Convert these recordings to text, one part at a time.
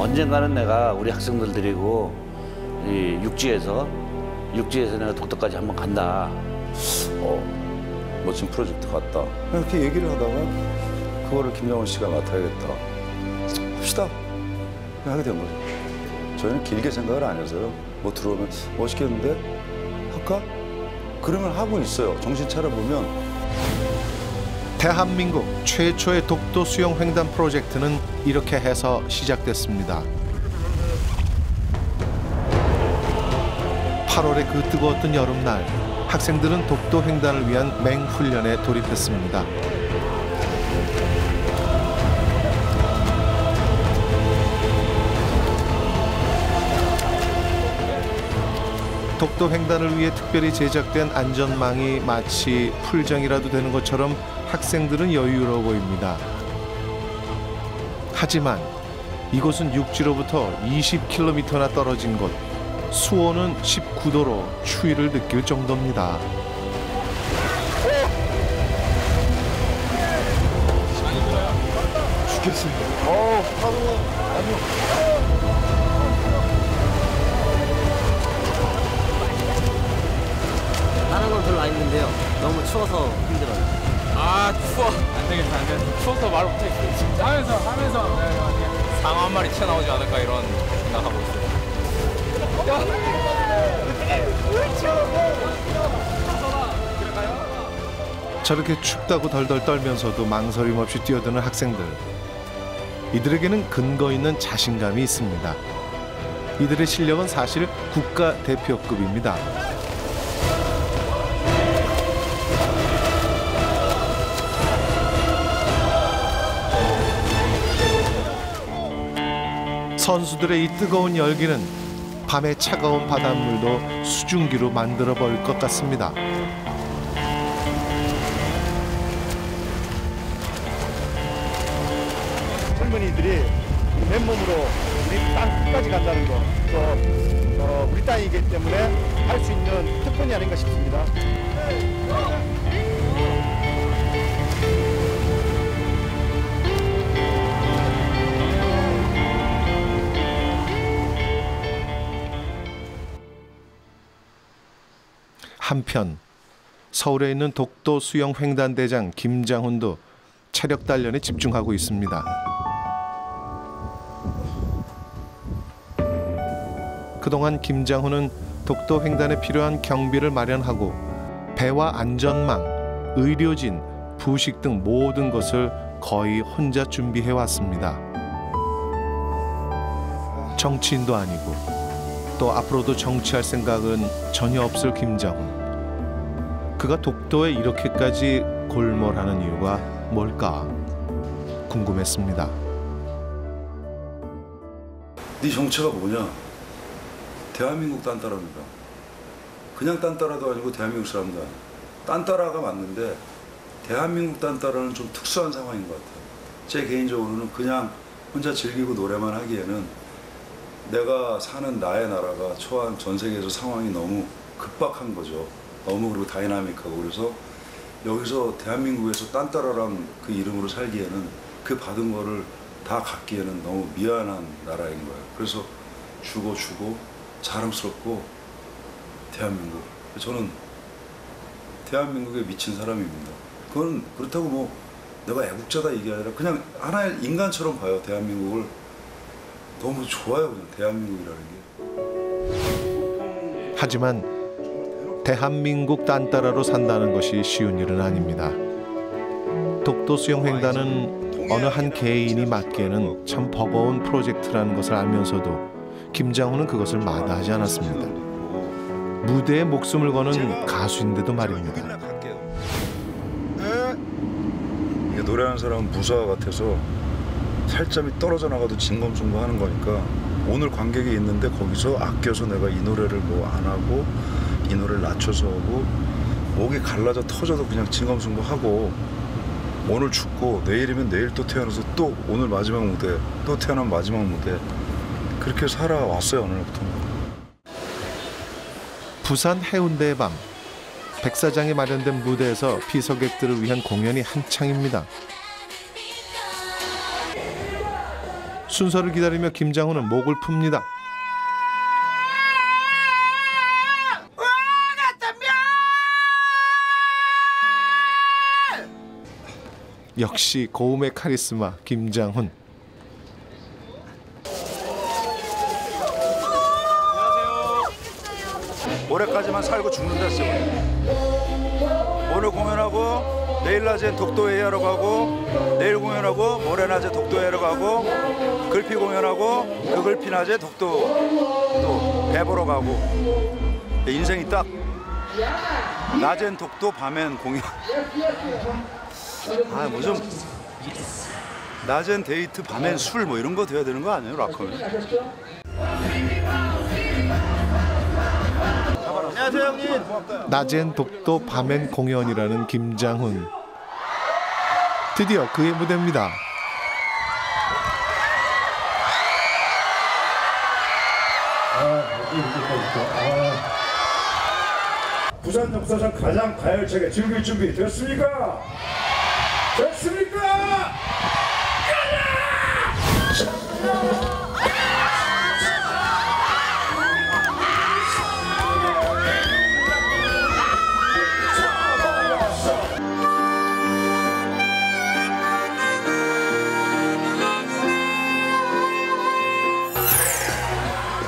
언젠가는 내가 우리 학생들 데리고 이 육지에서 내가 독도까지 한번 간다. 멋진 프로젝트 같다. 이렇게 얘기를 하다가 그거를 김장훈 씨가 맡아야겠다. 합시다. 하게 된 거죠. 저희는 길게 생각을 안 해서요. 뭐 들어오면 멋있겠는데? 할까? 그러면 하고 있어요. 정신 차려보면. 대한민국 최초의 독도 수영 횡단 프로젝트는 이렇게 해서 시작됐습니다. 8월의 그 뜨거웠던 여름날, 학생들은 독도 횡단을 위한 맹훈련에 돌입했습니다. 독도 횡단을 위해 특별히 제작된 안전망이 마치 풀정이라도 되는 것처럼 학생들은 여유로워 보입니다. 하지만 이곳은 육지로부터 20km나 떨어진 곳, 수온은 19도로 추위를 느낄 정도입니다. 죽겠습니다. 다른 건 별로 안 힘든데요. 너무 추워서 힘들어요. 아 추워. 안 되겠다. 추워서 말 못하겠어요. 진짜. 하면서 상어 한 마리 튀어나오지 않을까 이런 생각하고 있어요. 저렇게 춥다고 덜덜 떨면서도 망설임 없이 뛰어드는 학생들. 이들에게는 근거 있는 자신감이 있습니다. 이들의 실력은 사실 국가대표급입니다. 선수들의 이 뜨거운 열기는 밤의 차가운 바닷물도 수증기로 만들어버릴 것 같습니다. 젊은이들이 맨몸으로 우리 땅 끝까지 간다는 거, 또 우리 땅이기 때문에 할 수 있는 특권이 아닌가 싶습니다. 한편 서울에 있는 독도 수영 횡단대장 김장훈도 체력 단련에 집중하고 있습니다. 그동안 김장훈은 독도 횡단에 필요한 경비를 마련하고 배와 안전망, 의료진, 부식 등 모든 것을 거의 혼자 준비해 왔습니다. 정치인도 아니고 또 앞으로도 정치할 생각은 전혀 없을 김장훈. 그가 독도에 이렇게까지 골몰하는 이유가 뭘까 궁금했습니다. 네 정체가 뭐냐? 대한민국 딴따라입니다. 그냥 딴따라도 아니고 대한민국 사람도 아니고 딴따라가 맞는데 대한민국 딴따라는 좀 특수한 상황인 것 같아요. 제 개인적으로는 그냥 혼자 즐기고 노래만 하기에는 내가 사는 나의 나라가 처한 전 세계에서 상황이 너무 급박한 거죠. 너무 그리고 다이나믹하고 그래서 여기서 대한민국에서 딴따라랑 그 이름으로 살기에는 그 받은 거를 다 갖기에는 너무 미안한 나라인 거예요. 그래서 주고 자랑스럽고 대한민국. 저는 대한민국에 미친 사람입니다. 그건 그렇다고 뭐 내가 애국자다 이게 아니라 그냥 하나의 인간처럼 봐요. 대한민국을. 너무 좋아요. 그냥 대한민국이라는 게. 하지만 대한민국 딴따라로 산다는 것이 쉬운 일은 아닙니다. 독도 수영 횡단은 어느 한 개인이 맡기에는 참 버거운 프로젝트라는 것을 알면서도 김장훈은 그것을 마다하지 않았습니다. 무대에 목숨을 거는 가수인데도 말입니다. 이게 노래하는 사람은 무사 같아서 살점이 떨어져 나가도 진검승부하는 거니까 오늘 관객이 있는데 거기서 아껴서 내가 이 노래를 뭐 안 하고 이 노래를 낮춰서 하고 목이 갈라져 터져도 그냥 진검승부하고 오늘 죽고 내일이면 내일 또 태어나서 또 오늘 마지막 무대 또 태어난 마지막 무대 그렇게 살아왔어요. 오늘부터. 부산 해운대의 밤, 백사장에 마련된 무대에서 피서객들을 위한 공연이 한창입니다. 순서를 기다리며 김장훈은 목을 풉니다. 역시 고음의 카리스마 김장훈. 올해까지만 살고 죽는다 했어. 오늘 공연하고 내일 낮엔 독도회의 하러 가고 내일 공연하고 모레 낮에 독도회의 하러 가고 글피 공연하고 그 글피 낮에 독도 또 배 보러 가고 인생이 딱 낮엔 독도 밤엔 공연. 아 뭐 좀 낮엔 데이트 밤엔 술 뭐 이런 거 돼야 되는 거 아니에요 락커는? 안녕하세요 형님. 낮엔 독도 밤엔 공연이라는 김장훈. 드디어 그의 무대입니다. 부산 역사상 가장 가열차게 즐길 준비 됐습니까? 됐습니까?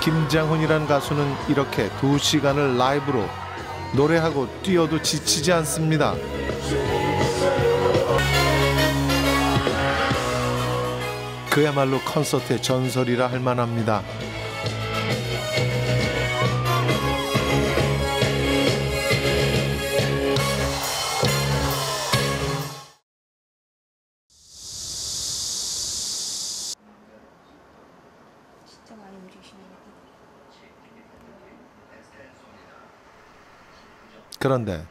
김장훈이란 가수는 이렇게 2시간을 라이브로 노래하고 뛰어도 지치지 않습니다. 그야말로 콘서트의 전설이라 할 만합니다. 진짜 많이 움직이시네요. 그런데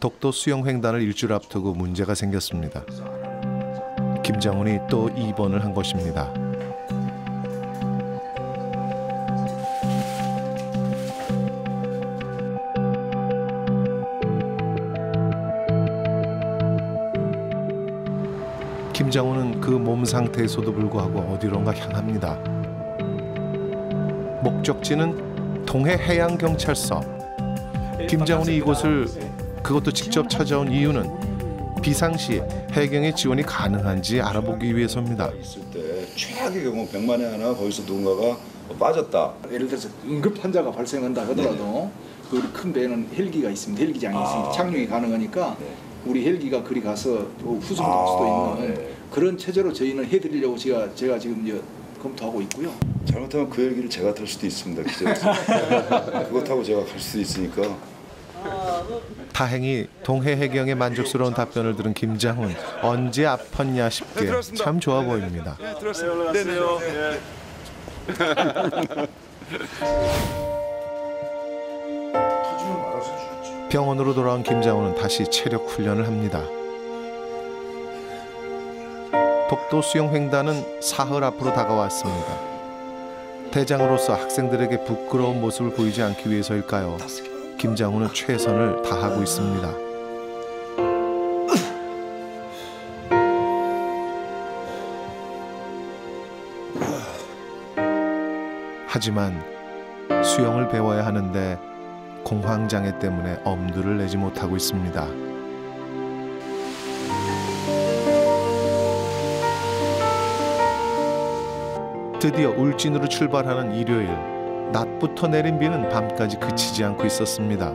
독도 수영횡단을 일주일 앞두고 문제가 생겼습니다. 김장훈이 또 입원을 한 것입니다. 김장훈은 그 몸 상태에서도 불구하고 어디론가 향합니다. 목적지는 동해해양경찰서. 김장훈이 이곳을 그것도 직접 찾아온 이유는 비상시 해경의 지원이 가능한지 알아보기 위해서입니다. 있을 때 최악의 경우 100만에 하나 거기서 누군가가 빠졌다. 예를 들어서 응급 환자가 발생한다 하더라도 그 우리 큰 배는 헬기가 있습니다. 헬기장이 있으니까 착륙이 가능하니까 우리 헬기가 그리 가서 후송될 수도 있는 그런 체제로 저희는 해드리려고 제가 지금 이제 검토하고 있고요. 잘못하면 그 헬기를 제가 탈 수도 있습니다. 그거 타고 제가 갈 수도 있으니까. 다행히 동해해경의 만족스러운 답변을 들은 김장훈 언제 아팠냐 싶게 참 좋아 보입니다. 네, 들었습니다. 네네. 병원으로 돌아온 김장훈은 다시 체력 훈련을 합니다. 독도 수영횡단은 사흘 앞으로 다가왔습니다. 대장으로서 학생들에게 부끄러운 모습을 보이지 않기 위해서일까요? 김장훈은 최선을 다하고 있습니다. 하지만 수영을 배워야 하는데 공황장애 때문에 엄두를 내지 못하고 있습니다. 드디어 울진으로 출발하는 일요일. 낮부터 내린 비는 밤까지 그치지 않고 있었습니다.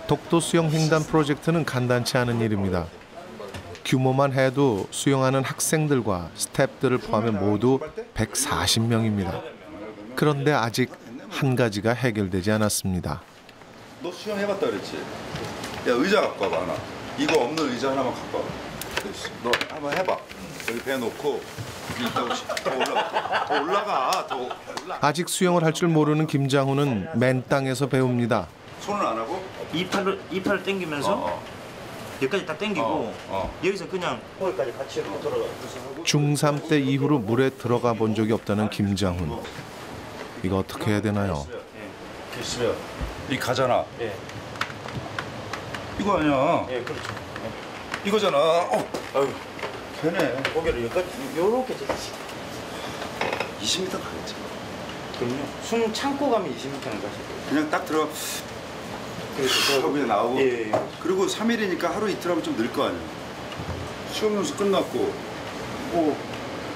독도 수영횡단 프로젝트는 간단치 않은 일입니다. 규모만 해도 수영하는 학생들과 스태프들을 포함해 모두 140명입니다. 그런데 아직 한 가지가 해결되지 않았습니다. 너 수영해봤다 그랬지? 야 의자 갖고 와봐 하나. 이거 없는 의자 하나만 갖고 와봐. 너 한번 해봐. 여기 배 놓고 더 올라가. 아직 수영을 할 줄 모르는 김장훈은 맨 땅에서 배웁니다. 손을 안 하고? 이 팔을 당기면서 여기까지 딱 당기고 여기서 그냥 거기까지 같이 이렇게 돌아가서 중3 때 이후로 물에 들어가 본 적이 없다는 김장훈. 이거 어떻게 해야 되나요? 있으면 이 가잖아. 예. 이거 아니야. 예, 그렇죠. 이거잖아. 아유. 되네. 고개를 여기까지 요렇게 20m 가겠지. 그럼요. 숨 참고 가면 20m는 가실 거예요. 그냥 딱 들어가 그래서 하고 그냥 나오고. 예. 그리고 3일이니까 하루 이틀 하면 좀 늘 거 아니야. 시험 연수 끝났고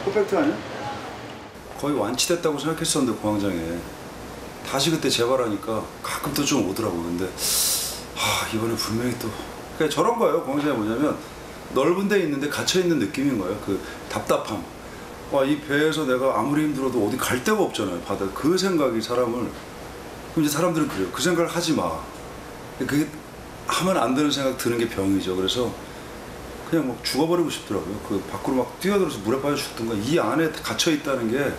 퍼펙트 아니야? 거의 완치됐다고 생각했었는데 공황장애 다시 그때 재발하니까 가끔 또 좀 오더라고. 근데 이번에 분명히 또 그냥 저런 거예요. 공황장애 뭐냐면 넓은 데 있는데 갇혀 있는 느낌인 거예요. 그 답답함. 이 배에서 내가 아무리 힘들어도 어디 갈 데가 없잖아요. 바다. 그 생각이 사람을. 그럼 이제 사람들은 그래요. 그 생각을 하지 마. 그게 하면 안 되는 생각 드는 게 병이죠. 그래서 그냥 막 죽어버리고 싶더라고요. 그 밖으로 막 뛰어들어서 물에 빠져 죽든가. 이 안에 갇혀 있다는 게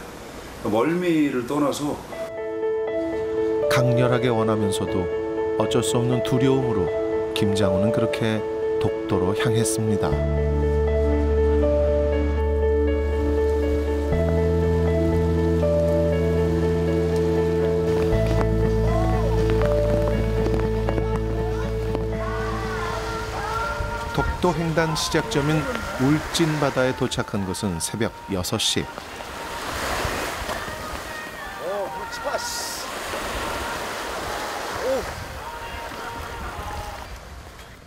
멀미를 떠나서 강렬하게 원하면서도 어쩔 수 없는 두려움으로 김장훈은 그렇게 독도로 향했습니다. 독도 횡단 시작점인 울진 바다에 도착한 것은 새벽 6시.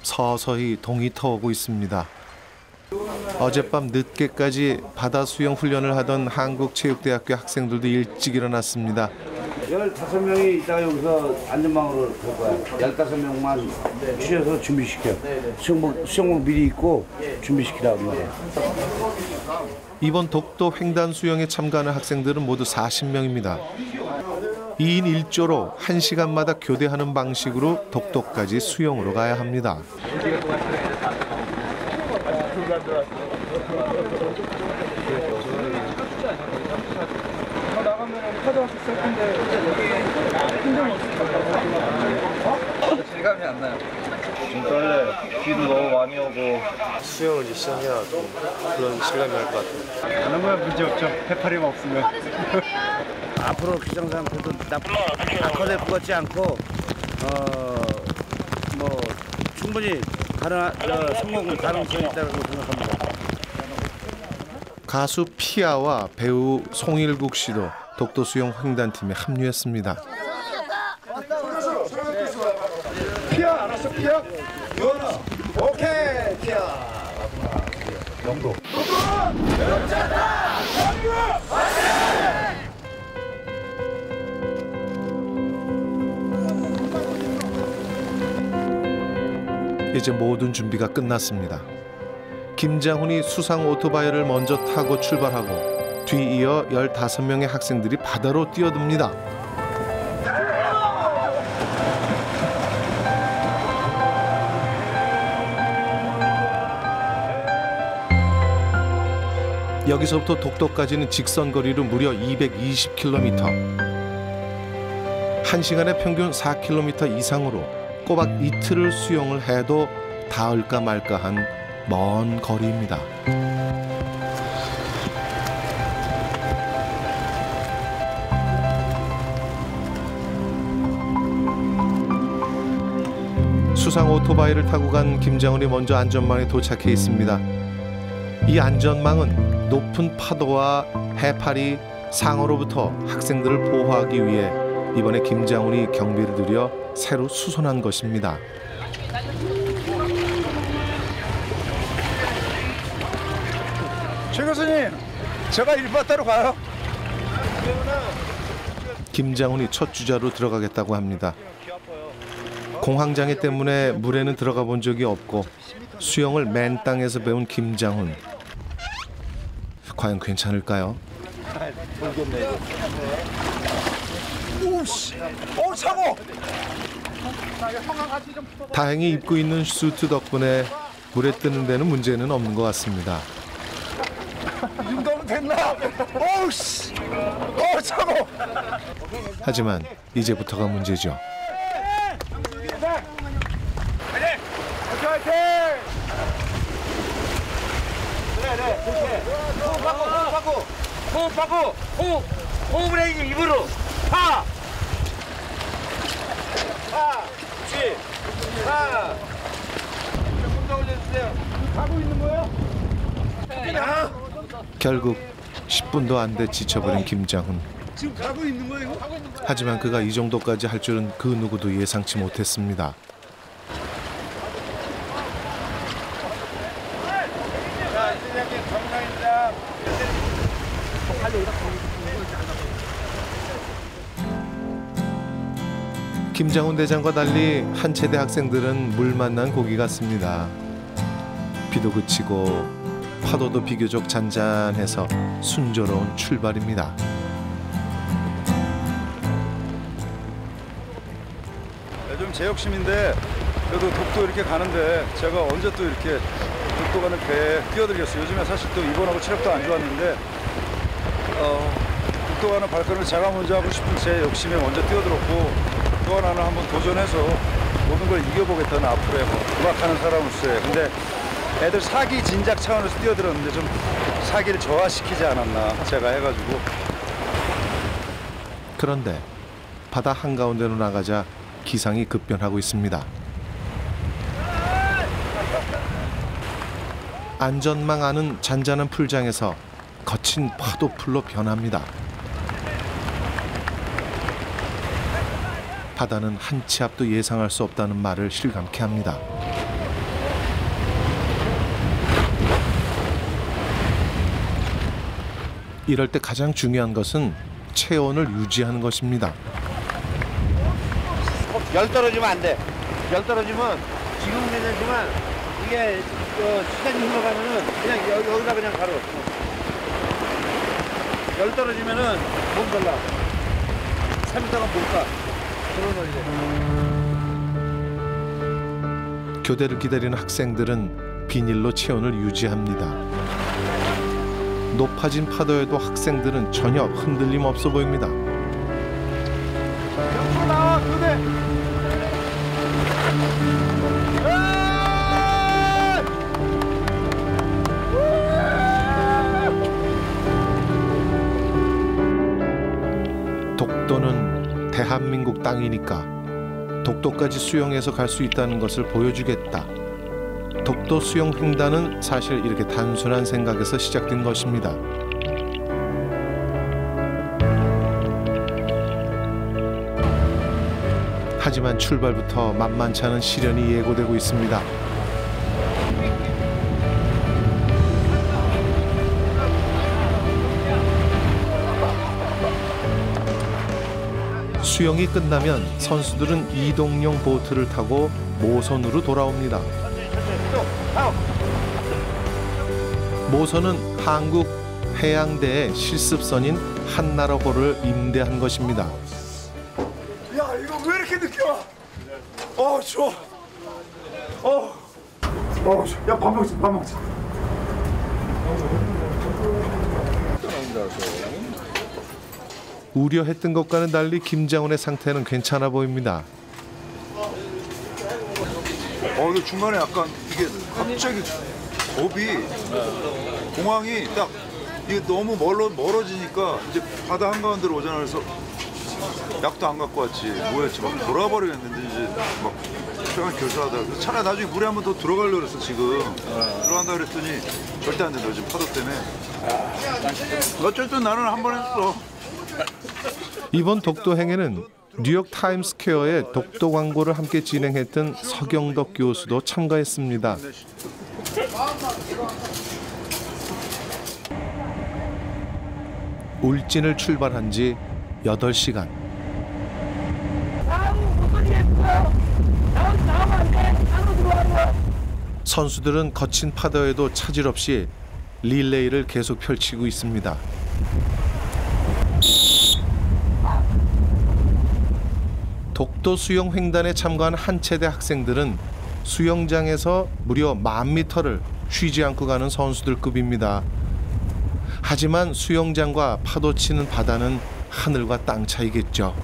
서서히 동이 터오고 있습니다. 어젯밤 늦게까지 바다 수영 훈련을 하던 한국체육대학교 학생들도 일찍 일어났습니다. 15명이 이따가 여기서 안전망으로 갈 거야. 15명만 추려서 준비시켜. 수영복 미리 입고 준비시키라고 말이야. 이번 독도 횡단 수영에 참가하는 학생들은 모두 40명입니다. 2인 1조로 1시간마다 교대하는 방식으로 독도까지 수영으로 가야 합니다. 실감이 안 나요. 좀 떨려요. 비도 너무 많이 오고 수영을 이제 시작해야 좀 그런 실감이 날 것 같아요. 가는 거야 문제 없죠. 해파리만 없으면. 앞으로 기상 상태도 낙하대 부각지 않고 충분히 성공 가능성이 있다고 생각합니다. 가수 피아와 배우 송일국 씨도 독도 수영 횡단팀에 합류했습니다. 피아 알았어 피아? 요나 오케이 피아. 영도. 이제 모든 준비가 끝났습니다. 김장훈이 수상 오토바이를 먼저 타고 출발하고 뒤이어 15명의 학생들이 바다로 뛰어듭니다. 여기서부터 독도까지는 직선 거리로 무려 220km. 1시간에 평균 4km 이상으로 꼬박 이틀을 수영을 해도 닿을까 말까한 먼 거리입니다. 수상 오토바이를 타고 간 김장훈이 먼저 안전망에 도착해 있습니다. 이 안전망은 높은 파도와 해파리, 상어로부터 학생들을 보호하기 위해 이번에 김장훈이 경비를 들여 새로 수선한 것입니다. 최 교수님, 제가 일바다로 가요. 김장훈이 첫 주자로 들어가겠다고 합니다. 공황장애 때문에 물에는 들어가 본 적이 없고 수영을 맨 땅에서 배운 김장훈. 과연 괜찮을까요? 오씨, 차고. 다행히 입고 있는 수트 덕분에 물에 뜨는 데는 문제는 없는 것 같습니다. 이 정도면 됐나? 오씨, 차고. 하지만 이제부터가 문제죠. 화이팅! 호흡을 해 입으로 파! 조금 더 올려주세요. 가고 있는 거예요? 결국 10분도 안 돼 지쳐버린 김장훈. 지금 가고 있는 거예요? 하지만 그가 이 정도까지 할 줄은 그 누구도 예상치 못했습니다. 김장훈 대장과 달리 한 체대 학생들은 물 만난 고기 같습니다. 비도 그치고 파도도 비교적 잔잔해서 순조로운 출발입니다. 요즘 제 욕심인데 그래도 독도 이렇게 가는데 제가 언제 또 이렇게 독도 가는 배에 뛰어들겠어요. 요즘에 사실 또 입원하고 체력도 안 좋았는데 독도 가는 발걸음을 제가 먼저 하고 싶은 제 욕심에 먼저 뛰어들었고 또 하나는 한번 도전해서 모든 걸 이겨보겠다는 앞으로의 음악하는 사람으로서의. 근데 애들 사기 진작 차원에서 뛰어들었는데 좀 사기를 저하시키지 않았나 제가 해가지고. 그런데 바다 한가운데로 나가자 기상이 급변하고 있습니다. 안전망 안은 잔잔한 풀장에서 거친 파도풀로 변합니다. 바다는 한 치 앞도 예상할 수 없다는 말을 실감케 합니다. 이럴 때 가장 중요한 것은 체온을 유지하는 것입니다. 열 떨어지면 안 돼. 열 떨어지면 지금 괜찮지만 이게 시간이 흘러가면은 그냥 여기다 그냥 가로. 열 떨어지면은 몸 달라. 3m가 못 가. 교대를 기다리는 학생들은 비닐로 체온을 유지합니다. 높아진 파도에도 학생들은 전혀 흔들림 없어 보입니다. 옆으로 나와, 교대. 독도는 대한민국 땅이니까 독도까지 수영해서 갈 수 있다는 것을 보여주겠다. 독도 수영 횡단은 사실 이렇게 단순한 생각에서 시작된 것입니다. 하지만 출발부터 만만치 않은 시련이 예고되고 있습니다. 수영이 끝나면 선수들은 이동용 보트를 타고 모선으로 돌아옵니다. 모선은 한국 해양대의 실습선인 한나라호를 임대한 것입니다. 야, 이거 왜 이렇게 늦게 와? 추워. 야, 밥 먹자, 밥 먹자. 우려했던 것과는 달리 김장훈의 상태는 괜찮아 보입니다. 이거 중간에 약간 이게 갑자기 겁이 공항이 딱 이게 너무 멀어지니까 이제 바다 한가운데로 오잖아. 그래서 약도 안 갖고 왔지 뭐였지 막 돌아버리겠는데 이제 막 표현 교수하다. 그래서 차라리 나중에 물에 한번 더 들어가려고 그랬어. 지금 들어간다 그랬더니 절대 안 된다. 지금 파도 때문에. 어쨌든 나는 한 번 했어. 이번 독도행에는 뉴욕 타임스퀘어의 독도 광고를 함께 진행했던 서경덕 교수도 참가했습니다. 울진을 출발한 지 8시간. 선수들은 거친 파도에도 차질 없이 릴레이를 계속 펼치고 있습니다. 독도 수영 횡단에 참가한 한 체대 학생들은 수영장에서 무려 10,000m를 쉬지 않고 가는 선수들급입니다. 하지만 수영장과 파도 치는 바다는 하늘과 땅 차이겠죠.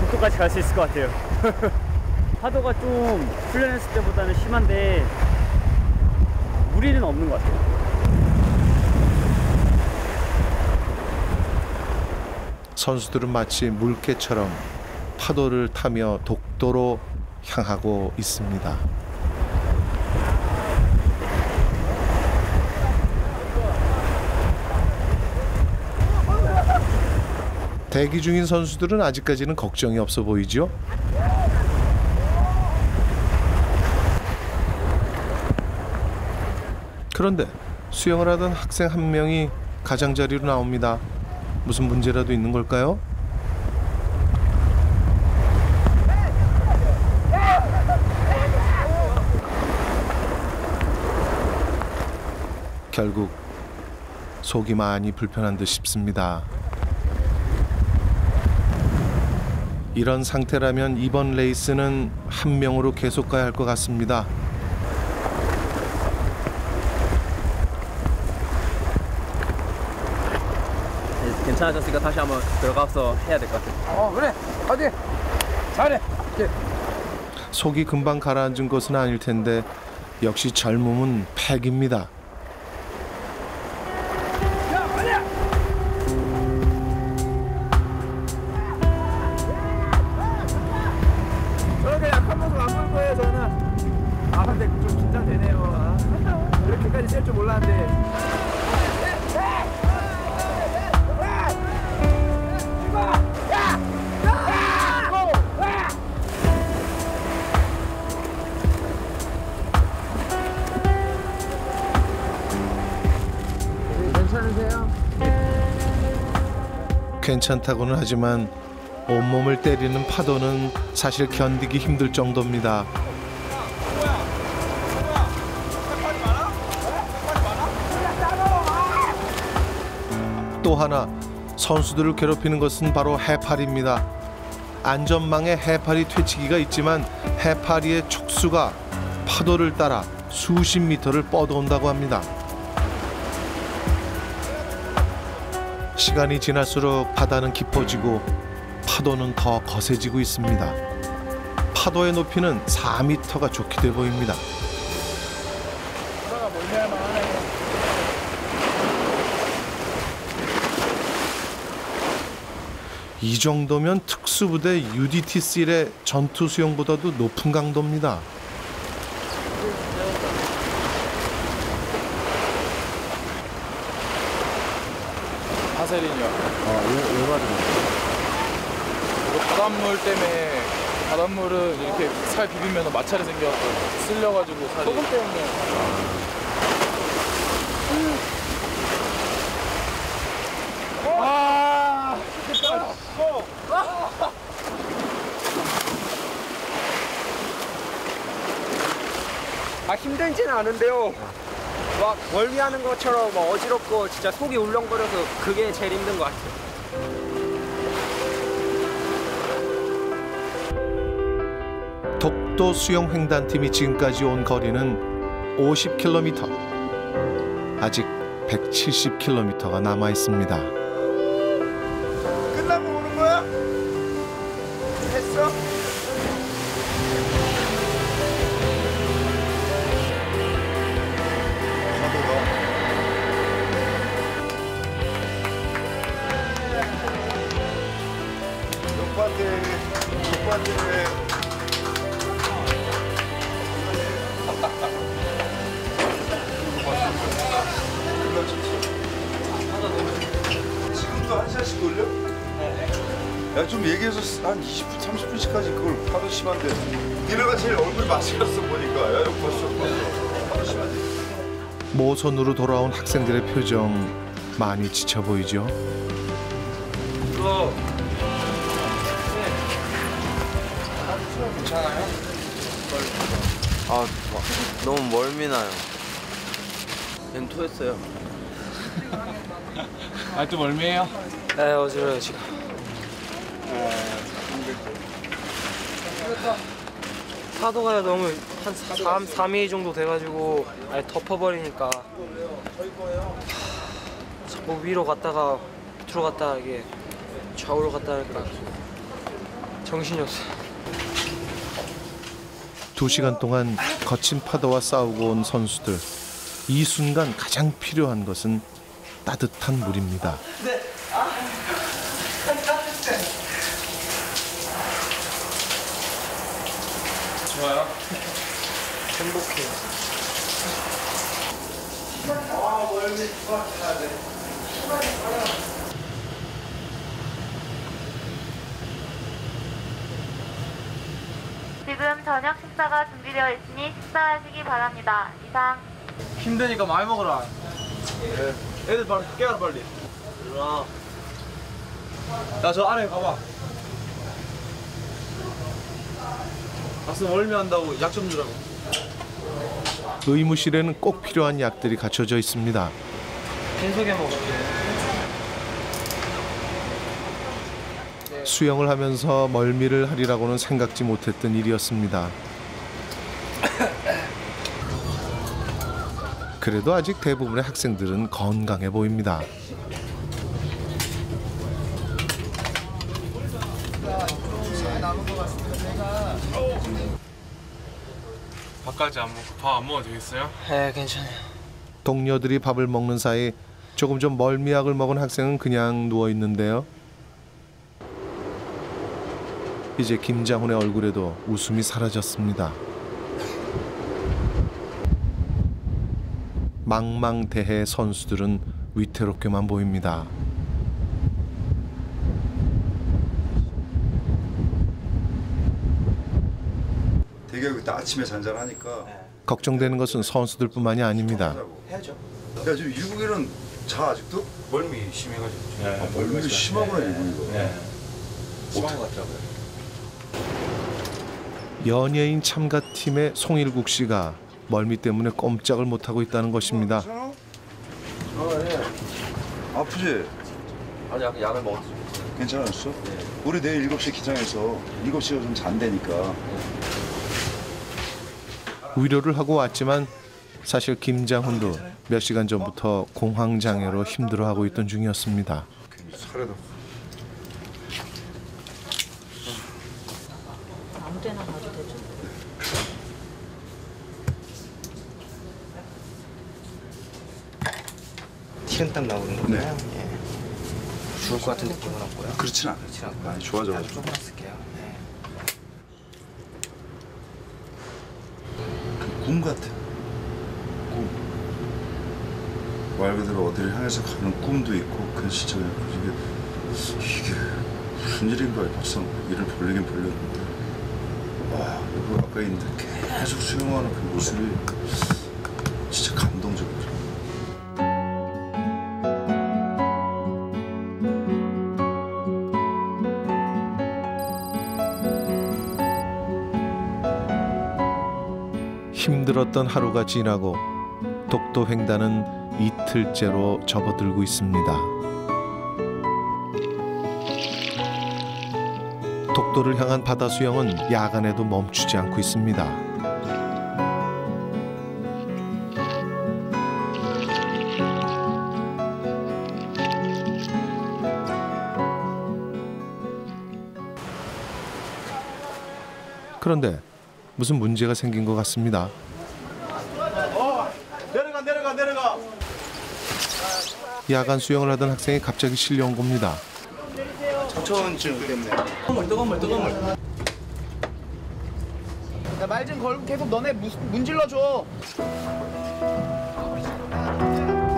독도까지 갈 수 있을 것 같아요. 파도가 좀 훈련했을 때보다는 심한데 무리는 없는 것 같아요. 선수들은 마치 물개처럼 파도를 타며 독도로 향하고 있습니다. 대기 중인 선수들은 아직까지는 걱정이 없어 보이죠? 그런데 수영을 하던 학생 한 명이 가장자리로 나옵니다. 무슨 문제라도 있는 걸까요? 결국 속이 많이 불편한 듯 싶습니다. 이런 상태라면 이번 레이스는 한 명으로 계속 가야 할 것 같습니다. 괜찮아졌으니까 다시 한번 들어가서 해야 될 것 같아요. 그래. 어디? 잘해. 속이 금방 가라앉은 것은 아닐 텐데 역시 젊음은 패기입니다. 저렇게 약한 모습 안 볼 거예요, 저는. 근데 좀 긴장되네요. 이렇게까지 셀 줄 몰랐는데. 괜찮다고는 하지만 온몸을 때리는 파도는 사실 견디기 힘들 정도입니다. 또 하나 선수들을 괴롭히는 것은 바로 해파리입니다. 안전망에 해파리 퇴치기가 있지만 해파리의 촉수가 파도를 따라 수십 미터를 뻗어온다고 합니다. 시간이 지날수록 바다는 깊어지고 파도는 더 거세지고 있습니다. 파도의 높이는 4m가 좋게 돼 보입니다. 이 정도면 특수부대 UDT-C의 전투 수영보다도 높은 강도입니다. 파세린이요. 왜 맞은 바닷물 때문에 바닷물은 이렇게 살 비비면 마찰이 생겨서 쓸려가지고 살이. 소금 때문에. 힘들진 않은데요. 막 멀미하는 것처럼 막 어지럽고 진짜 속이 울렁거려서 그게 제일 힘든 것 같아요. 독도 수영횡단팀이 지금까지 온 거리는 50km. 아직 170km가 남아 있습니다. 끝나고 오는 거야? 했어? 지금도 한 시간씩 돌려? 야, 좀 얘기해서 한 20분, 30분씩까지 그걸 파도 심한데. 니네가 제일 얼굴이 맛있었어 보니까. 야, 이거 벌써 파도 심하지. 모선으로 돌아온 학생들의 표정 많이 지쳐 보이죠? 괜찮아요? 너무 멀미나요. 벤토했어요. 아직도 멀미해요? 네, 어지러워요 지금. 파도가 너무 한 3일 정도 돼가지고 아예 덮어버리니까 자꾸 위로 갔다가 밑으로 갔다가 이게 좌우로 갔다 하니까 정신이 없어요. 2시간 동안 거친 파도와 싸우고 온 선수들. 이 순간 가장 필요한 것은 따뜻한 물입니다. 좋아요. 행복해요. 멀미 좋아해야 돼. 지금 저녁 식사가 준비되어 있으니 식사하시기 바랍니다. 이상. 힘드니까 많이 먹어라. 네. 애들 빨리 깨워라 빨리. 일로 와. 야, 저 안에 가봐. 가서 멀미한다고 약 좀 주라고. 의무실에는 꼭 필요한 약들이 갖춰져 있습니다. 빈속에 먹을게. 수영을 하면서 멀미를 하리라고는 생각지 못했던 일이었습니다. 그래도 아직 대부분의 학생들은 건강해 보입니다. 밥까지 안 먹고 밥 안 먹어도 되겠어요? 네, 괜찮아요. 동료들이 밥을 먹는 사이 조금 전 멀미약을 먹은 학생은 그냥 누워 있는데요. 이제 김장훈의 얼굴에도 웃음이 사라졌습니다. 망망대해 선수들은 위태롭게만 보입니다. 되게 그때 아침에 잔잔하니까 걱정되는 것은 선수들뿐만이 아닙니다. 해야죠. 야, 지금 일국에는 자 아직도? 멀미 심해가지고. 네, 멀미 심하구나 일국이가. 네. 심한 것 같더라고요. 연예인 참가팀의 송일국 씨가 멀미 때문에 꼼짝을 못하고 있다는 것입니다. 네. 아프지? 아니, 약을 먹었어. 괜찮았어? 네. 우리 내일 7시 기장에서 7시가 좀 잔대니까. 위로를 하고 왔지만 사실 김장훈도 몇 시간 전부터 공황장애로 힘들어하고 있던 중이었습니다. 살에도. 아무 데나 가도 되죠? 식은땀 나오는 거예요? 네. 예. 죽을 것 같은 느낌은 없고요. 그렇진 않아요. 그렇진 않고요. 많이 좋아져가지고. 조금만 쓸게요. 네. 꿈 같아. 꿈. 말 그대로 어디를 향해서 가는 꿈도 있고 그 진짜 이게 무슨 일인가 막상 일을 벌리긴 벌렸는데 와, 여기 아까 있는데 계속 수영하는 그 모습이 진짜 감동적이더라고요. 힘들었던 하루가 지나고 독도 횡단은 이틀째로 접어들고 있습니다. 독도를 향한 바다 수영은 야간에도 멈추지 않고 있습니다. 그런데 무슨 문제가 생긴 것 같습니다. 내려가. 야간 수영을 하던 학생이 갑자기 실려온 겁니다. 저체온증 때문에. 뜨거운 물. 말 좀 걸고 계속 너네 문질러 줘.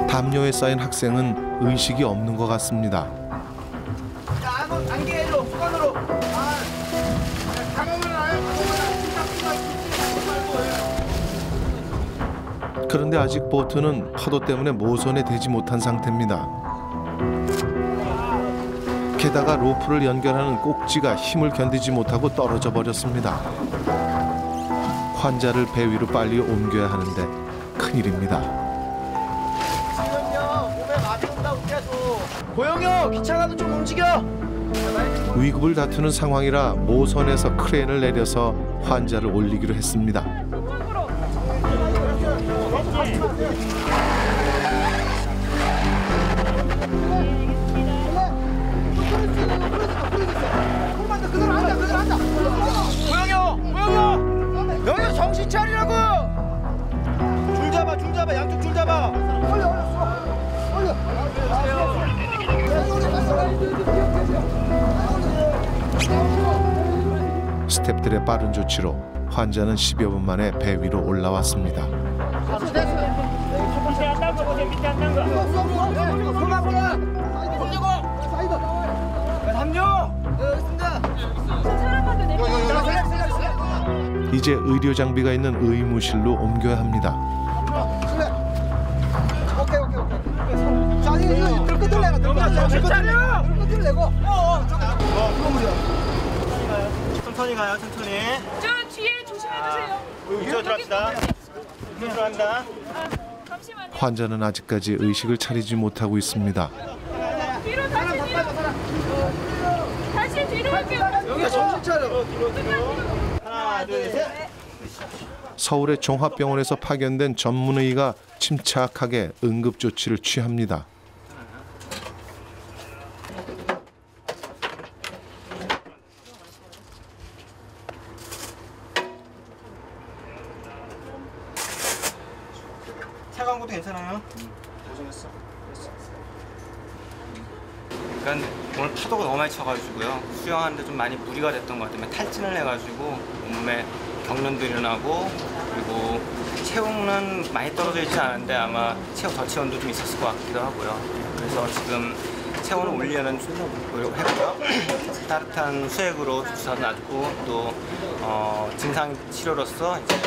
담요에 쌓인 학생은 의식이 없는 것 같습니다. 안개 해줘. 수건으로. 그런데 아직 보트는 파도 때문에 모선에 대지 못한 상태입니다. 게다가 로프를 연결하는 꼭지가 힘을 견디지 못하고 떨어져 버렸습니다. 환자를 배 위로 빨리 옮겨야 하는데 큰일입니다. 지금요 몸에 많이 온다고 계속. 고영이 기차라도 좀 움직여. 위급을 다투는 상황이라 모선에서 크레인을 내려서 환자를 올리기로 했습니다. 고영이 여기서 정신 차리라고. 줄 잡아 양쪽 줄 잡아. 올려. 스태프들의 빠른 조치로 환자는 10여 분 만에 배 위로 올라왔습니다. 이제 의료 장비가 있는 의무실로 옮겨야 합니다. 천천히 가요, 천천히. 저 뒤에 조심해주세요. 이쪽으로 들어갑시다. 이쪽으로 들어갑니다. 잠시만요. 환자는 아직까지 의식을 차리지 못하고 있습니다. 뒤로 다시 뒤로. 다시 뒤로 갈게요. 여기 정신 차려. 하나, 둘, 셋. 서울의 종합병원에서 파견된 전문의가 침착하게 응급조치를 취합니다. 차가운 것도 괜찮아요? 고생했어. 그러니까 오늘 파도가 너무 많이 쳐가지고요. 수영하는데 좀 많이 무리가 됐던 것 같아요. 탈진을 해가지고 온몸에 경련도 일어나고, 그리고 체온은 많이 떨어져 있지 않은데 아마 저체온도 좀 있었을 것 같기도 하고요. 그래서 지금 체온을 올리려는 노력했고요. 따뜻한 수액으로 주사 놨고, 또 증상 치료로서 이제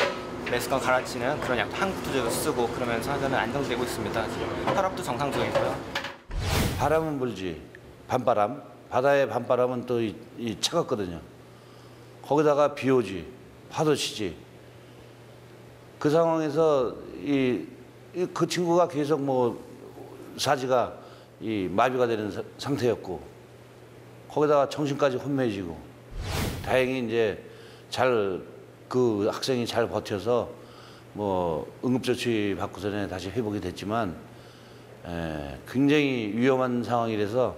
메스가 가라앉히는 그런 약도 항구토제도 쓰고, 그러면서 환자는 안정되고 있습니다. 혈압도 정상적이고요. 바람은 불지. 밤바람. 바다의 밤바람은 또 이 차갑거든요. 거기다가 비 오지. 파도 치지. 그 상황에서 그 친구가 계속 뭐 사지가 마비가 되는 상태였고, 거기다가 정신까지 혼미해지고, 다행히 이제 그 학생이 잘 버텨서 뭐 응급조치 받고서는 다시 회복이 됐지만, 굉장히 위험한 상황이라서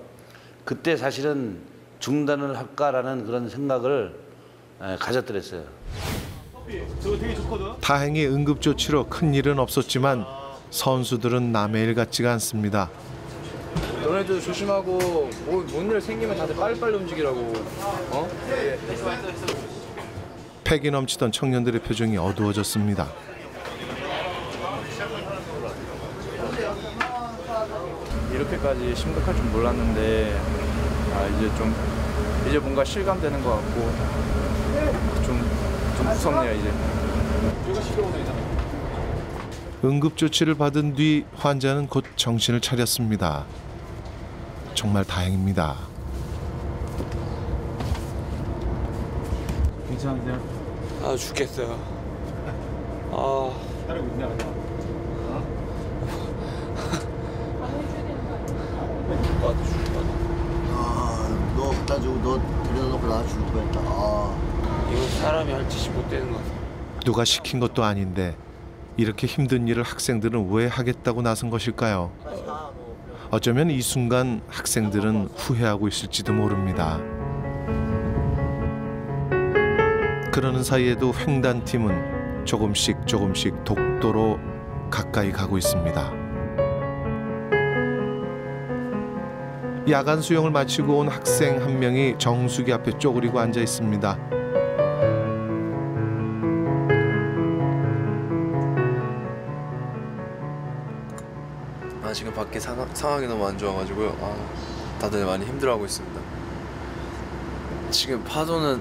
그때 사실은 중단을 할까라는 그런 생각을 가졌더랬어요. 다행히 응급조치로 큰 일은 없었지만 선수들은 남의 일 같지가 않습니다. 너네도 조심하고 뭔 일 생기면 다들 빨리빨리 움직이라고. 패기 넘치던 청년들의 표정이 어두워졌습니다. 이렇게까지 심각할 줄 몰랐는데 이제 뭔가 실감되는 것 같고 좀 무섭네요 이제. 응급조치를 받은 뒤 환자는 곧 정신을 차렸습니다. 정말 다행입니다. 괜찮으세요? 아, 죽겠어요. 따르고 있냐 그냥? 너 갖다 주고 너 데려다 놓고 나 죽을 뻔했다. 이거 사람이 할 짓이 못 되는 것 같아. 누가 시킨 것도 아닌데 이렇게 힘든 일을 학생들은 왜 하겠다고 나선 것일까요? 어쩌면 이 순간 학생들은 후회하고 있을지도 모릅니다. 그러는 사이에도 횡단팀은 조금씩 독도로 가까이 가고 있습니다. 야간 수영을 마치고 온 학생 한 명이 정수기 앞에 쪼그리고 앉아 있습니다. 지금 밖에 상황이 너무 안 좋아가지고요. 다들 많이 힘들어하고 있습니다. 지금 파도는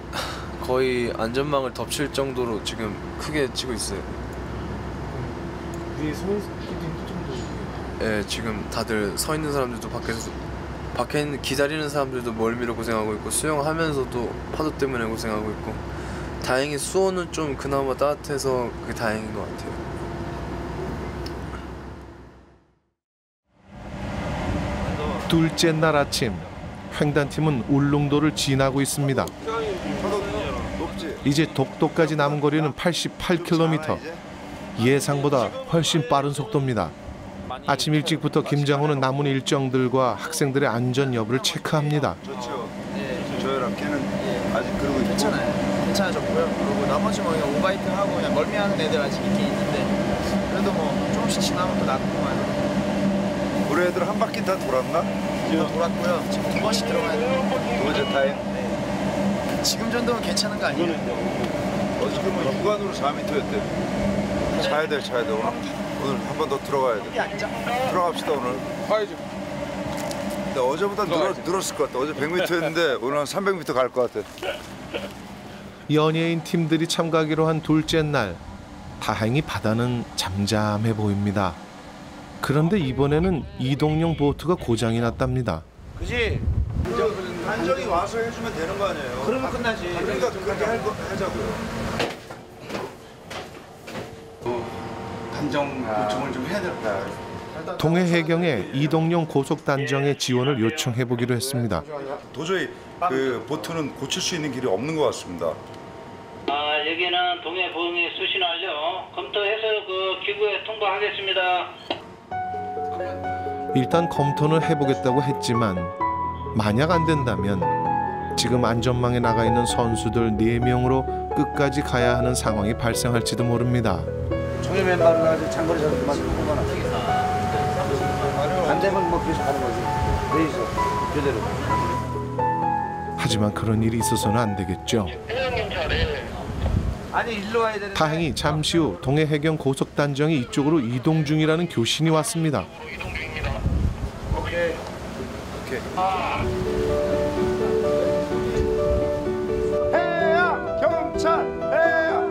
거의 안전망을 덮칠 정도로 지금 크게 치고 있어요. 위에 서 있기도 힘들 정도로. 네, 지금 다들 서 있는 사람들도 밖에 있는 기다리는 사람들도 멀미로 고생하고 있고, 수영하면서도 파도 때문에 고생하고 있고, 다행히 수온은 좀 그나마 따뜻해서 그게 다행인 것 같아요. 둘째 날 아침, 횡단팀은 울릉도를 지나고 있습니다. 이제 독도까지 남은 거리는 88km. 예상보다 훨씬 빠른 속도입니다. 아침 일찍부터 김장호는 남은 일정들과 학생들의 안전 여부를 체크합니다. 좋죠. 저희랑 걔는 아직 그러고 있고. 괜찮아졌고요. 그리고 나머지 뭐 그냥 오바이팅 하고 그냥 멀미하는 애들 아직 있긴 있는데, 그래도 뭐 조금씩 지나면 또 낫구만. 우리 애들 한 바퀴 다 돌았나? 돌았고요. 지금 2번씩 들어가야 돼요. 두 번째 타임? 지금 정도면 괜찮은 거 아니에요? 어저께 뭐 육안으로 4m였대. 자야 돼. 오늘 한 번 더 들어가야 돼. 들어갑시다 오늘. 가야죠. 근데 어제보다 늘었을 것 같아. 어제 100m였는데 오늘 한 300m 갈 것 같아. 연예인 팀들이 참가하기로 한 둘째 날, 다행히 바다는 잠잠해 보입니다. 그런데 이번에는 이동용 보트가 고장이 났답니다. 그지? 한정이 와서 해주면 되는 거 아니에요? 그러면 끝나지. 그러니까 그렇게 하자고요. 단정 요청을 좀 해야 될까? 동해해경에 이동용 고속단정의 지원을 요청해 보기로 했습니다. 도저히 그 보트는 고칠 수 있는 길이 없는 것 같습니다. 여기는 동해보흥의 수신 완료. 검토해서 그 기구에 통보하겠습니다. 일단 검토는 해보겠다고 했지만 만약 안 된다면 지금 안전망에 나가 있는 선수들 4명으로 끝까지 가야 하는 상황이 발생할지도 모릅니다. 종이 맨발로 아주 장거리 자동차만 끌고 가나. 안 되면 뭐 계속 가는 거지. 레이서 그대로. 하지만 그런 일이 있어서는 안 되겠죠. 아니 일로 와야 되는데. 다행히 잠시 후 동해해경 고속단정이 이쪽으로 이동 중이라는 교신이 왔습니다. 오케이. 해야 경찰 해야.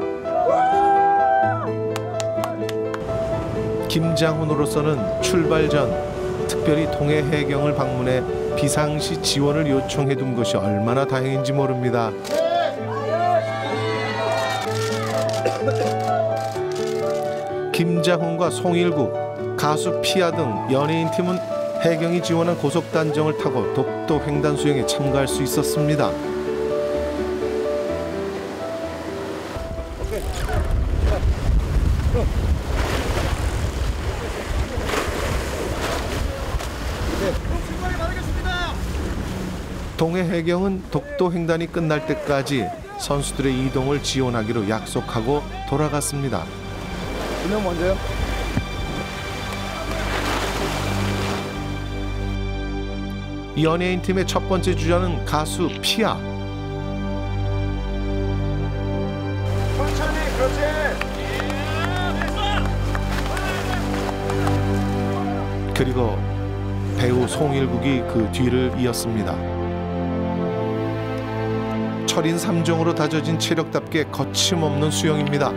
김장훈으로서는 출발 전 특별히 동해해경을 방문해 비상시 지원을 요청해 둔 것이 얼마나 다행인지 모릅니다. 김장훈과 송일국, 가수 피아 등 연예인 팀은 해경이 지원한 고속단정을 타고 독도 횡단 수영에 참가할 수 있었습니다. 동해해경은 독도 횡단이 끝날 때까지 선수들의 이동을 지원하기로 약속하고 돌아갔습니다. 분명 먼저요? 연예인 팀의 첫 번째 주자는 가수 피아. 천천히 그렇지. 그리고 배우 송일국이 그 뒤를 이었습니다. 철인 3종으로 다져진 체력답게 거침없는 수영입니다.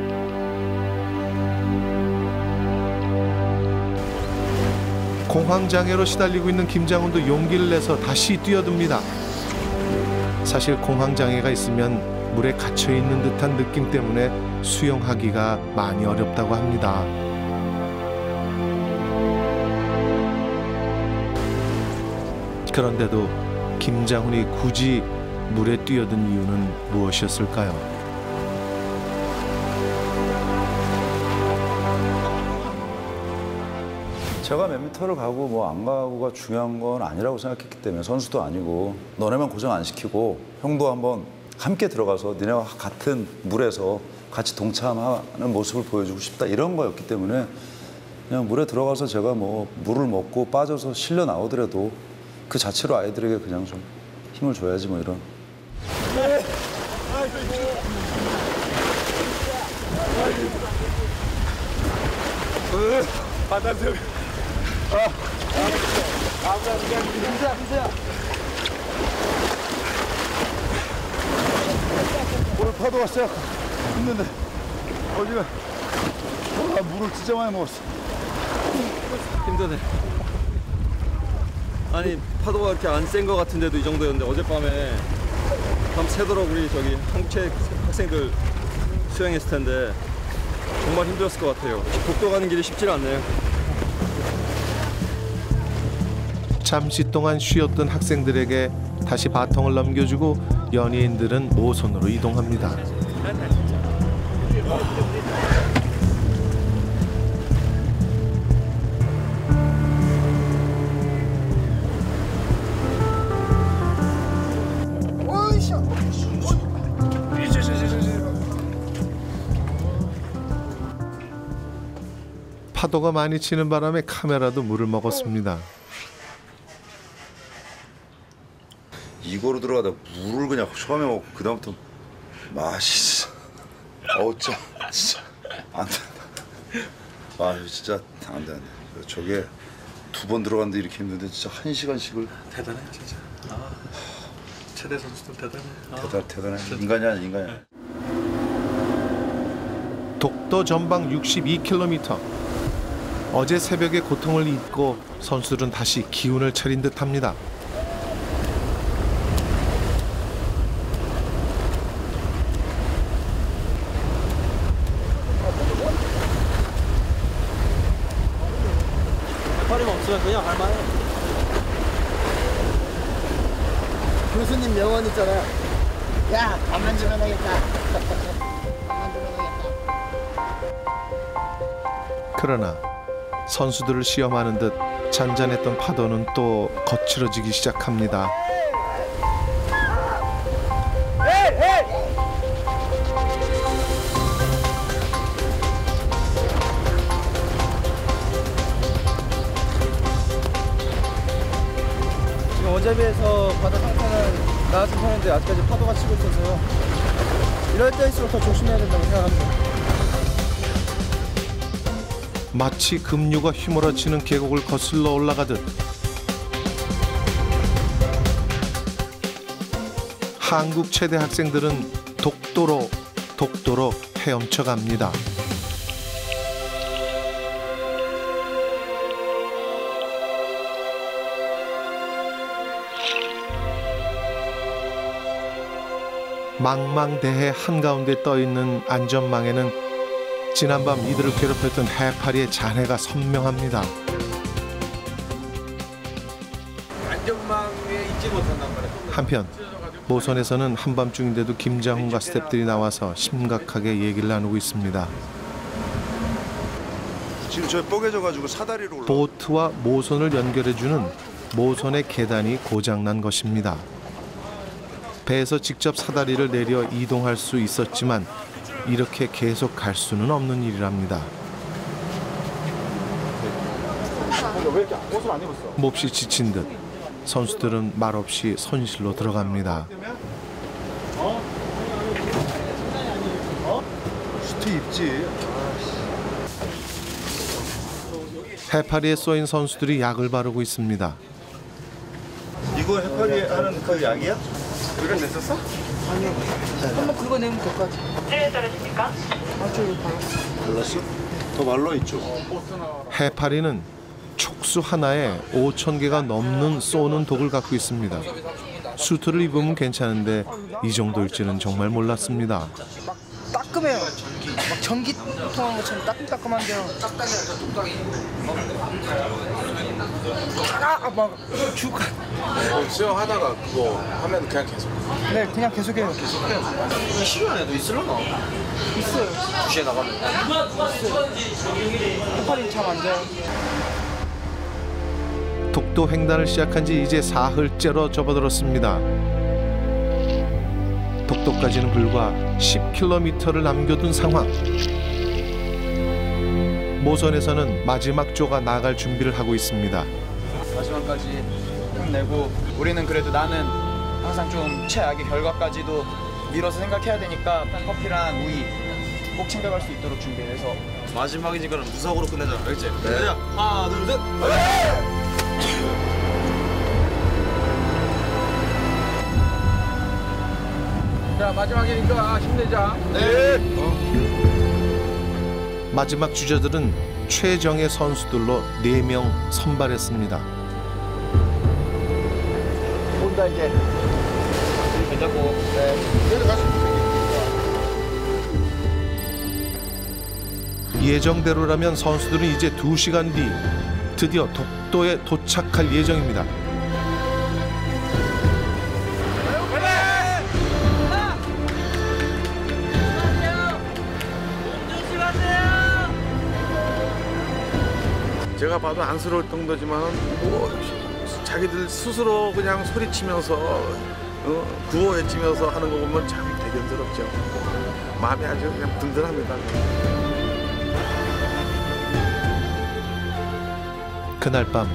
공황장애로 시달리고 있는 김장훈도 용기를 내서 다시 뛰어듭니다. 사실 공황장애가 있으면 물에 갇혀있는 듯한 느낌 때문에 수영하기가 많이 어렵다고 합니다. 그런데도 김장훈이 굳이 물에 뛰어든 이유는 무엇이었을까요? 제가 몇 미터를 가고 뭐 안 가고가 중요한 건 아니라고 생각했기 때문에 선수도 아니고 너네만 고생 안 시키고 형도 한번 함께 들어가서 니네와 같은 물에서 같이 동참하는 모습을 보여주고 싶다 이런 거였기 때문에 그냥 물에 들어가서 제가 뭐 물을 먹고 빠져서 실려 나오더라도 그 자체로 아이들에게 그냥 좀 힘을 줘야지 뭐 이런. 바다세요. 민수야. 오늘 파도가 쎄 힘든데 어제는 물을 진짜 많이 먹었어. 힘드네. 아니 파도가 이렇게 안 센 거 같은데도 이 정도였는데 어젯밤에 밤 새도록 우리 저기 한국체 학생들 수영했을 텐데 정말 힘들었을 것 같아요. 독도 가는 길이 쉽지 않네요. 잠시 동안 쉬었던 학생들에게 다시 바통을 넘겨주고 연예인들은 오선으로 이동합니다. 파도가 많이 치는 바람에 카메라도 물을 먹었습니다. 이거로 들어가다 물을 그냥 처음에 먹고 그다음부터 맛이 진짜 안 돼. 아 진짜 안 돼. 저게 2번 들어갔는데 이렇게 힘든데 진짜 1시간씩을. 대단해 진짜. 최대 선수들 대단해. 대단해. 인간이 아니야 인간이야. 독도 전방 62km. 어제 새벽의 고통을 잊고 선수들은 다시 기운을 차린 듯합니다. 팔이 없으면 그냥 할만해. 교수님 명언 있잖아요. 야, 밥만 주면 되겠다. 밥만 주면 되겠다. 그러나 선수들을 시험하는 듯 잔잔했던 파도는 또 거칠어지기 시작합니다. 지금 어제 비해서 바다 상태는 나아진 편인데 아직까지 파도가 치고 있어서요. 이럴 때일수록 더 조심해야 된다고 생각합니다. 마치 급류가 휘몰아치는 계곡을 거슬러 올라가듯 한국 체대 학생들은 독도로 헤엄쳐 갑니다. 망망대해 한가운데 떠있는 안전망에는 지난밤 이들을 괴롭혔던 해파리의 잔해가 선명합니다. 안전망에 있지 못한단 말이야. 한편 모선에서는 한밤중인데도 김장훈과 스태프들이 나와서 심각하게 얘기를 나누고 있습니다. 지금 저 뻐개져가지고 사다리로 올라. 보트와 모선을 연결해주는 모선의 계단이 고장난 것입니다. 배에서 직접 사다리를 내려 이동할 수 있었지만 이렇게 계속 갈 수는 없는 일이랍니다. 왜 이렇게 옷을 안 입었어? 몹시 지친 듯 선수들은 말없이 손실로 들어갑니다. 수트 입지. 해파리에 쏘인 선수들이 약을 바르고 있습니다. 이거 해파리 하는 그 약이야? 이건 냈었어? 아니요. 한번 긁어내면 될 것 같아. 찌를 떨어집니까? 저기 발랐어. 발랐어? 더 말라있죠? 해파리는 촉수 하나에 5,000개가 넘는 쏘는 독을 갖고 있습니다. 수트를 입으면 괜찮은데 이 정도일지는 정말 몰랐습니다. 막 따끔해요. 막 전기 통한 것처럼 따끔따끔한데요. 막 죽. 수영하다가 그거 하면 그냥 계속. 네, 그냥 계속해요. 이 시간에도 있을려나? 있어요. 2시에 나가면. 해파리 참 안 돼요. 독도 횡단을 시작한 지 이제 사흘째로 접어들었습니다. 독도까지는 불과 10km를 남겨둔 상황. 모선에서는 마지막 조가 나갈 준비를 하고 있습니다. 마지막까지 힘내고 우리는 그래도 나는 항상 좀 최악의 결과까지도 미뤄서 생각해야 되니까 커피랑 우유 꼭 챙겨갈 수 있도록 준비해서 마지막이니까 무사고로 끝내자. 알겠지? 네. 자, 하나, 둘, 셋. 자, 마지막이니까 힘내자. 네. 마지막 주자들은 최정예 선수들로 4명 선발했습니다. 온다 이제. 괜찮고. 네. 예정대로라면 선수들은 이제 2시간 뒤 드디어 독도에 도착할 예정입니다. 제가 봐도 안쓰러울 정도지만 뭐 자기들 스스로 그냥 소리치면서 구호 외치면서 하는 거 보면 참 대견스럽죠. 마음이 아주 그냥 든든합니다. 그날 밤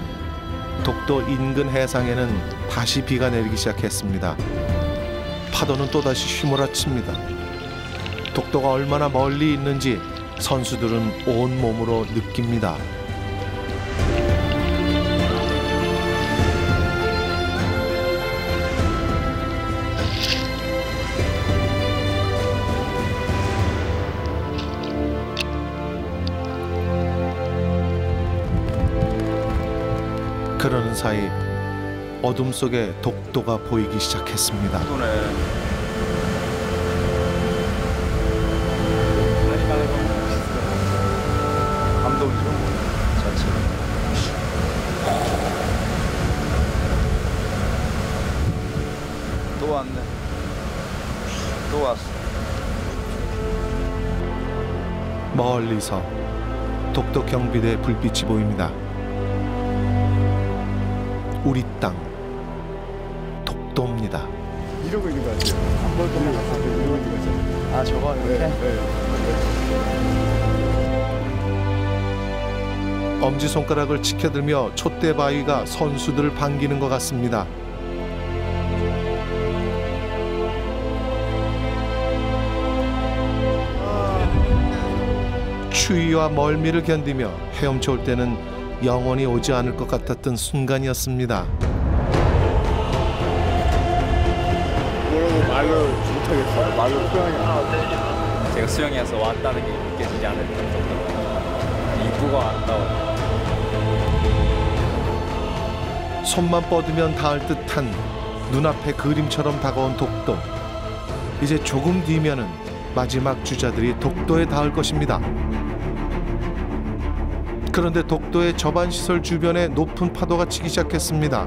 독도 인근 해상에는 다시 비가 내리기 시작했습니다. 파도는 또다시 휘몰아칩니다. 독도가 얼마나 멀리 있는지 선수들은 온몸으로 느낍니다. 그러는 사이 어둠 속에 독도가 보이기 시작했습니다. 감동이죠. 자체가. 또 왔네. 또 왔어. 멀리서 독도 경비대 불빛이 보입니다. 우리 땅 독도입니다. 이러고 있는 거 같아요. 안 볼 거면 가서 이러고 있는 거죠. 아 저거 이렇게? 엄지손가락을 치켜들며 촛대 바위가 선수들을 반기는 것 같습니다. 추위와 멀미를 견디며 헤엄쳐 올 때는 영원히 오지 않을 것 같았던 순간이었습니다. 뭐라고 말로 못하겠어요. 말로 표현이 안 돼. 제가 수영해서 왔다는 게 느껴지지 않을 정도로 이쁘고 아름다워요. 손만 뻗으면 닿을 듯한 눈앞에 그림처럼 다가온 독도. 이제 조금 뒤면은 마지막 주자들이 독도에 닿을 것입니다. 그런데 독도의 저반시설 주변에 높은 파도가 치기 시작했습니다.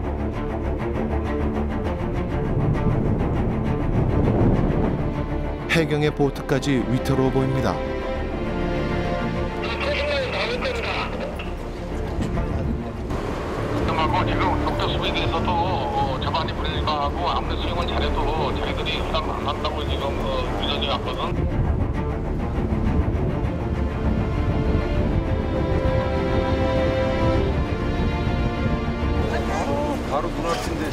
해경의 보트까지 위태로워 보입니다. 지금 독도 수비대에서도 저반이 불가하고 아무리 수영을 잘해도 자기들이 부담 안 한다고 지금 유전이 왔거든. 바로 눈앞인데.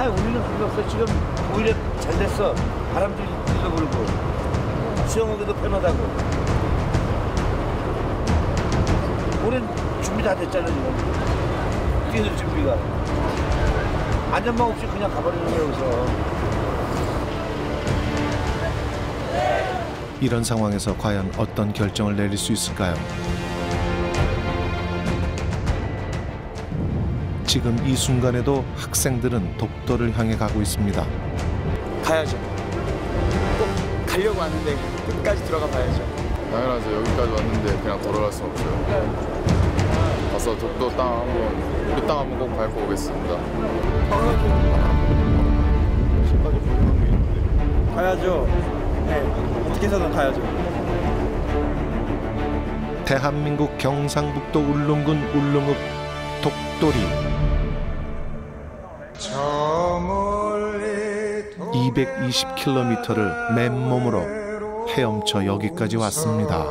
우리는 그거 없어. 지금 오히려 잘 됐어. 바람도 일로 불고 수영하기도 편하다고. 우린 준비 다 됐잖아 지금. 뛰는 준비가. 안전망 없이 그냥 가버리는 거야 여기서. 이런 상황에서 과연 어떤 결정을 내릴 수 있을까요? 지금 이 순간에도 학생들은 독도를 향해 가고 있습니다. 가야죠. 꼭 가려고 하는데 끝까지 들어가 봐야죠. 당연하죠. 여기까지 왔는데 그냥 돌아갈 수 없어요. 가서 독도 땅 한번, 우리 땅 한번 꼭 밟고 오겠습니다. 가야죠. 네, 어떻게 해서든 가야죠. 대한민국 경상북도 울릉군 울릉읍 독도리. 220km를 맨몸으로 헤엄쳐 여기까지 왔습니다.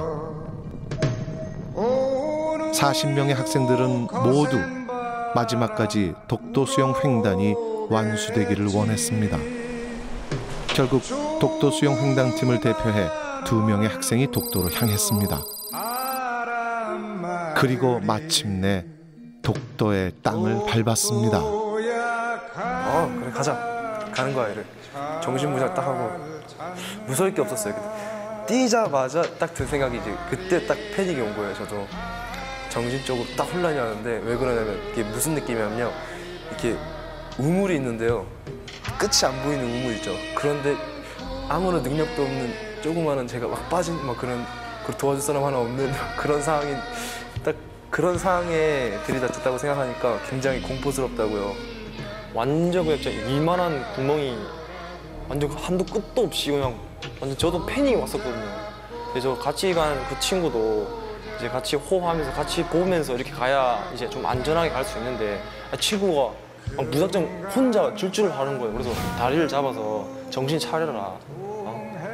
40명의 학생들은 모두 마지막까지 독도 수영 횡단이 완수되기를 원했습니다. 결국 독도 수영 횡단팀을 대표해 2명의 학생이 독도로 향했습니다. 그리고 마침내 독도의 땅을 밟았습니다. 그래 가자. 가는 거야 이래. 정신무장 딱 하고 무서울 게 없었어요. 뛰자마자 딱 든 생각이 이제 그때 딱 패닉이 온 거예요. 저도 정신적으로 딱 혼란이 왔는데 왜 그러냐면 이게 무슨 느낌이냐면요. 이렇게 우물이 있는데요. 끝이 안 보이는 우물 있죠. 그런데 아무런 능력도 없는 조그마한 제가 막 빠진 막 그런 도와줄 사람 하나 없는 그런 상황이 딱 그런 상황에 들이닥쳤다고 생각하니까 굉장히 공포스럽다고요. 완전 그냥 진짜 이만한 구멍이 완전 한도 끝도 없이 그냥 완전 저도 패닉이 왔었거든요. 그래서 같이 간 그 친구도 이제 같이 호흡하면서 같이 보면서 이렇게 가야 이제 좀 안전하게 갈 수 있는데 친구가 막 무작정 혼자 줄줄을 하는 거예요. 그래서 다리를 잡아서 정신 차려라.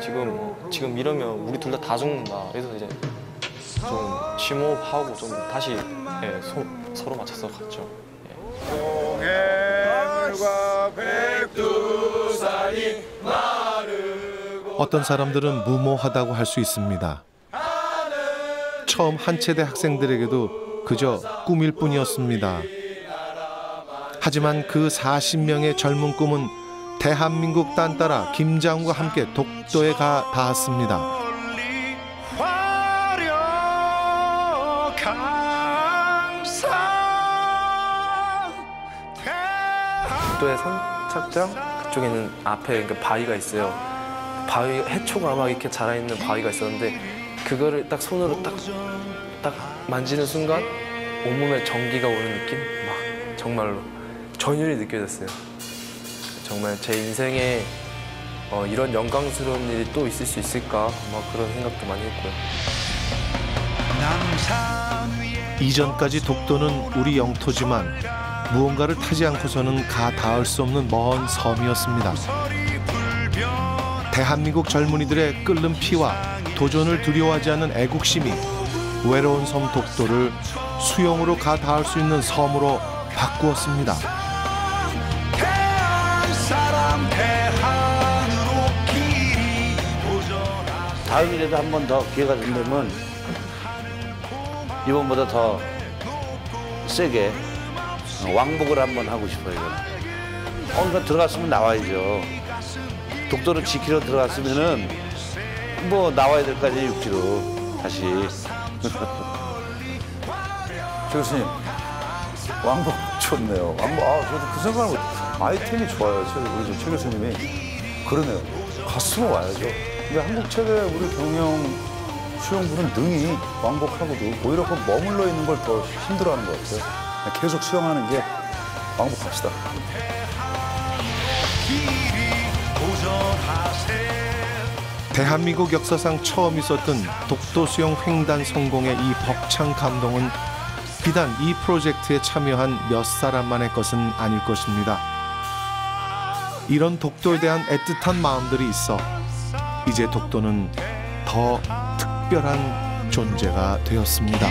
지금 이러면 우리 둘 다 죽는다. 그래서 이제 좀 심호흡하고 좀 다시 서로 맞춰서 갔죠. 어떤 사람들은 무모하다고 할 수 있습니다. 처음 한체대 학생들에게도 그저 꿈일 뿐이었습니다. 하지만 그 40명의 젊은 꿈은 대한민국 딴따라 김장우와 함께 독도에 가 닿았습니다. 독도의 선착장 그쪽에는 앞에 바위가 있어요. 바위 해초가 막 이렇게 자라있는 바위가 있었는데 그거를 딱 손으로 딱 만지는 순간 온몸에 전기가 오는 느낌? 막 정말로 전율이 느껴졌어요. 정말 제 인생에 이런 영광스러운 일이 또 있을 수 있을까 막 그런 생각도 많이 했고요. 이전까지 독도는 우리 영토지만 무언가를 타지 않고서는 가 닿을 수 없는 먼 섬이었습니다. 대한민국 젊은이들의 끓는 피와 도전을 두려워하지 않는 애국심이 외로운 섬 독도를 수용으로 가 닿을 수 있는 섬으로 바꾸었습니다. 다음이라도 한 번 더 기회가 된다면 이번보다 더 세게 왕복을 한번 하고 싶어요. 그러니까 들어갔으면 나와야죠. 독도를 지키러 들어갔으면은 뭐 나와야 될 거 아니에요, 육지로 다시. 조 교수님, 왕복 좋네요. 왕복, 저도 그 생각을 못. 아이템이 좋아요. 우리 최 교수님이 그러네요. 갔으면 와야죠. 근데 한국체대 우리 경영 수영부는 능히 왕복하고도 오히려 그 머물러 있는 걸 더 힘들어하는 것 같아요. 계속 수영하는 게 왕복합시다. 대한민국 역사상 처음 있었던 독도 수영 횡단 성공의 이 벅찬 감동은 비단 이 프로젝트에 참여한 몇 사람만의 것은 아닐 것입니다. 이런 독도에 대한 애틋한 마음들이 있어 이제 독도는 더 특별한 존재가 되었습니다.